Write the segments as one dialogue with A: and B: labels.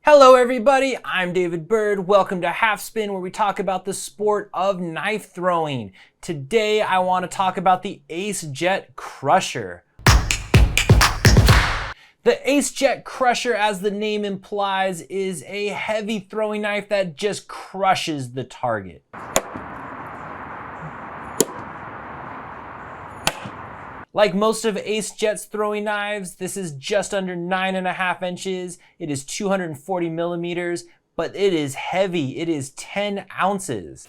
A: Hello everybody, I'm David Bird. Welcome to Half Spin, where we talk about the sport of knife throwing. Today I want to talk about the AceJet Crusher. The AceJet Crusher, as the name implies, is a heavy throwing knife that just crushes the target. Like most of AceJet's throwing knives, this is just under 9.5 inches. It is 240 millimeters, but it is heavy. It is 10 ounces.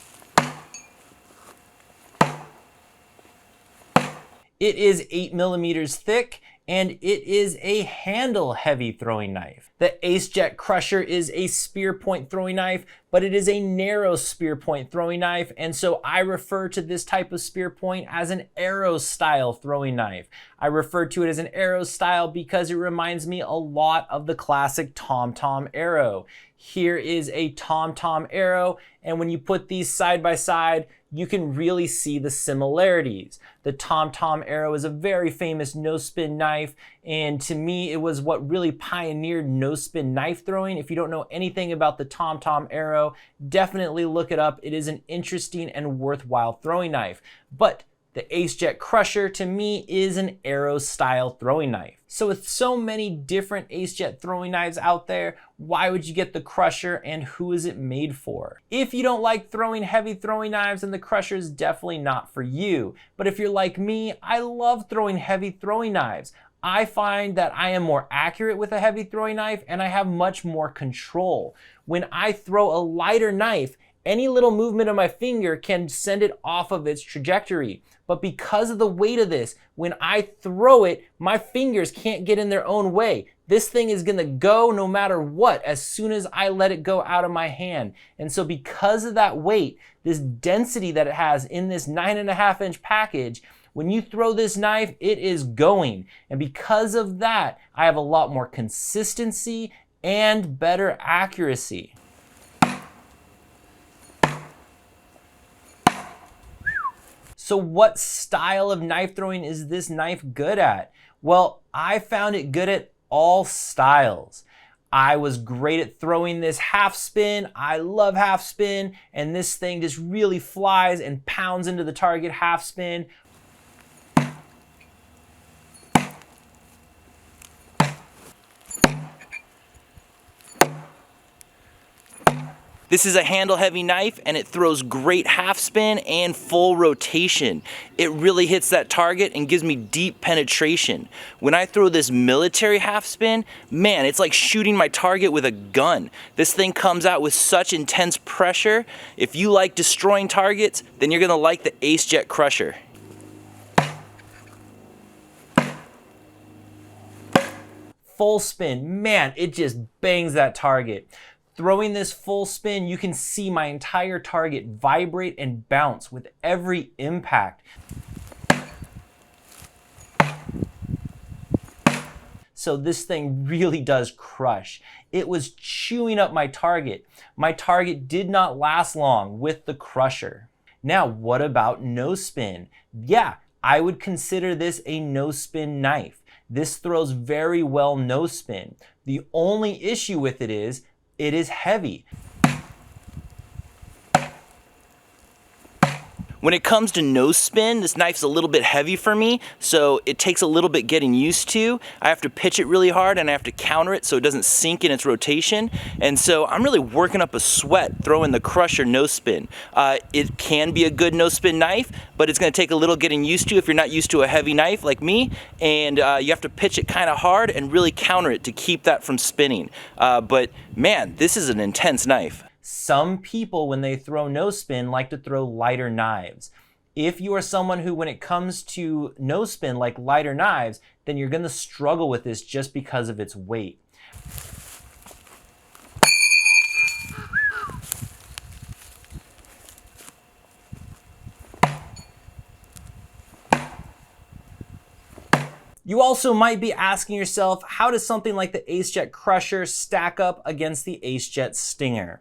A: It is 8 millimeters thick, and it is a handle heavy throwing knife. The AceJet Crusher is a spear point throwing knife, but it is a narrow spear point throwing knife, and so I refer to this type of spear point as an arrow style throwing knife. I refer to it as an arrow style because it reminds me a lot of the classic tom-tom arrow. Here is a tom-tom arrow, and when you put these side by side, you can really see the similarities. The tom-tom arrow is a very famous no-spin knife, and to me, it was what really pioneered no-spin knife throwing. If you don't know anything about the tom-tom arrow, definitely look it up. It is an interesting and worthwhile throwing knife. But the AceJet Crusher, to me, is an arrow-style throwing knife. So with so many different AceJet throwing knives out there, why would you get the Crusher, and who is it made for? If you don't like throwing heavy throwing knives, then the Crusher is definitely not for you. But if you're like me, I love throwing heavy throwing knives. I find that I am more accurate with a heavy throwing knife, and I have much more control. When I throw a lighter knife, any little movement of my finger can send it off of its trajectory. But because of the weight of this, when I throw it, my fingers can't get in their own way. This thing is gonna go no matter what as soon as I let it go out of my hand. And so because of that weight, this density that it has in this 9.5 inch package, when you throw this knife, it is going. And because of that, I have a lot more consistency and better accuracy. So what style of knife throwing is this knife good at? Well, I found it good at all styles. I was great at throwing this half spin. I love half spin, and this thing just really flies and pounds into the target half spin. This is a handle heavy knife, and it throws great half spin and full rotation. It really hits that target and gives me deep penetration. When I throw this military half spin, man, it's like shooting my target with a gun. This thing comes out with such intense pressure. If you like destroying targets, then you're gonna like the AceJet Crusher. Full spin, man, it just bangs that target. Throwing this full spin, you can see my entire target vibrate and bounce with every impact. So this thing really does crush. It was chewing up my target. My target did not last long with the Crusher. Now, what about no spin? Yeah, I would consider this a no spin knife. This throws very well no spin. The only issue with it is heavy. When it comes to no spin, this knife's a little bit heavy for me, so it takes a little bit getting used to. I have to pitch it really hard, and I have to counter it so it doesn't sink in its rotation. And so I'm really working up a sweat throwing the Crusher no spin. It can be a good no spin knife, but it's gonna take a little getting used to if you're not used to a heavy knife like me, and you have to pitch it kind of hard and really counter it to keep that from spinning. But man, this is an intense knife. Some people, when they throw no spin, like to throw lighter knives. If you are someone who, when it comes to no spin, like lighter knives, then you're gonna struggle with this just because of its weight. You also might be asking yourself, how does something like the AceJet Crusher stack up against the AceJet Stinger?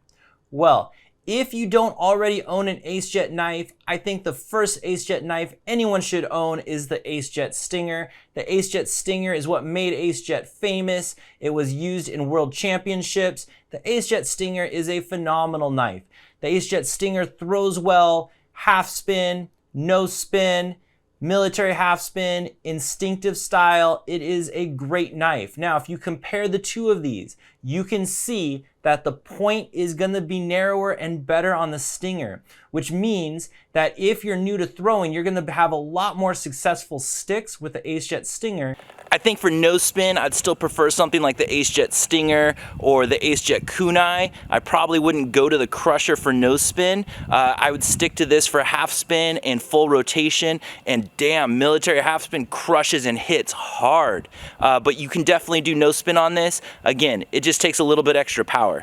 A: Well, If you don't already own an AceJet knife, I think the first AceJet knife anyone should own is the AceJet Stinger. The AceJet Stinger is what made AceJet famous. It was used in world championships. The AceJet Stinger is a phenomenal knife. The AceJet Stinger throws well, half spin, no spin, military half spin, instinctive style. It is a great knife. Now, if you compare the two of these, you can see that the point is gonna be narrower and better on the Stinger, which means that if you're new to throwing, you're gonna have a lot more successful sticks with the AceJet Stinger. I think for no spin, I'd still prefer something like the AceJet Stinger or the AceJet Kunai. I probably wouldn't go to the Crusher for no spin. I would stick to this for half spin and full rotation, and damn, military half spin crushes and hits hard. But you can definitely do no spin on this. Again, it just takes a little bit extra power.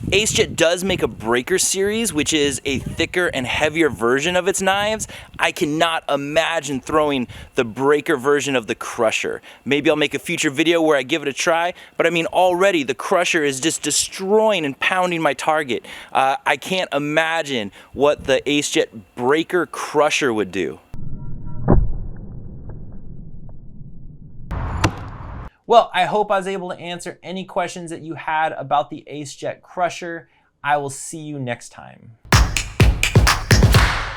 A: AceJet does make a breaker series, which is a thicker and heavier version of its knives. I cannot imagine throwing the breaker version of the Crusher. Maybe I'll make a future video where I give it a try, but I mean already the Crusher is just destroying and pounding my target. I can't imagine what the AceJet breaker Crusher would do. Well, I hope I was able to answer any questions that you had about the AceJet Crusher. I will see you next time.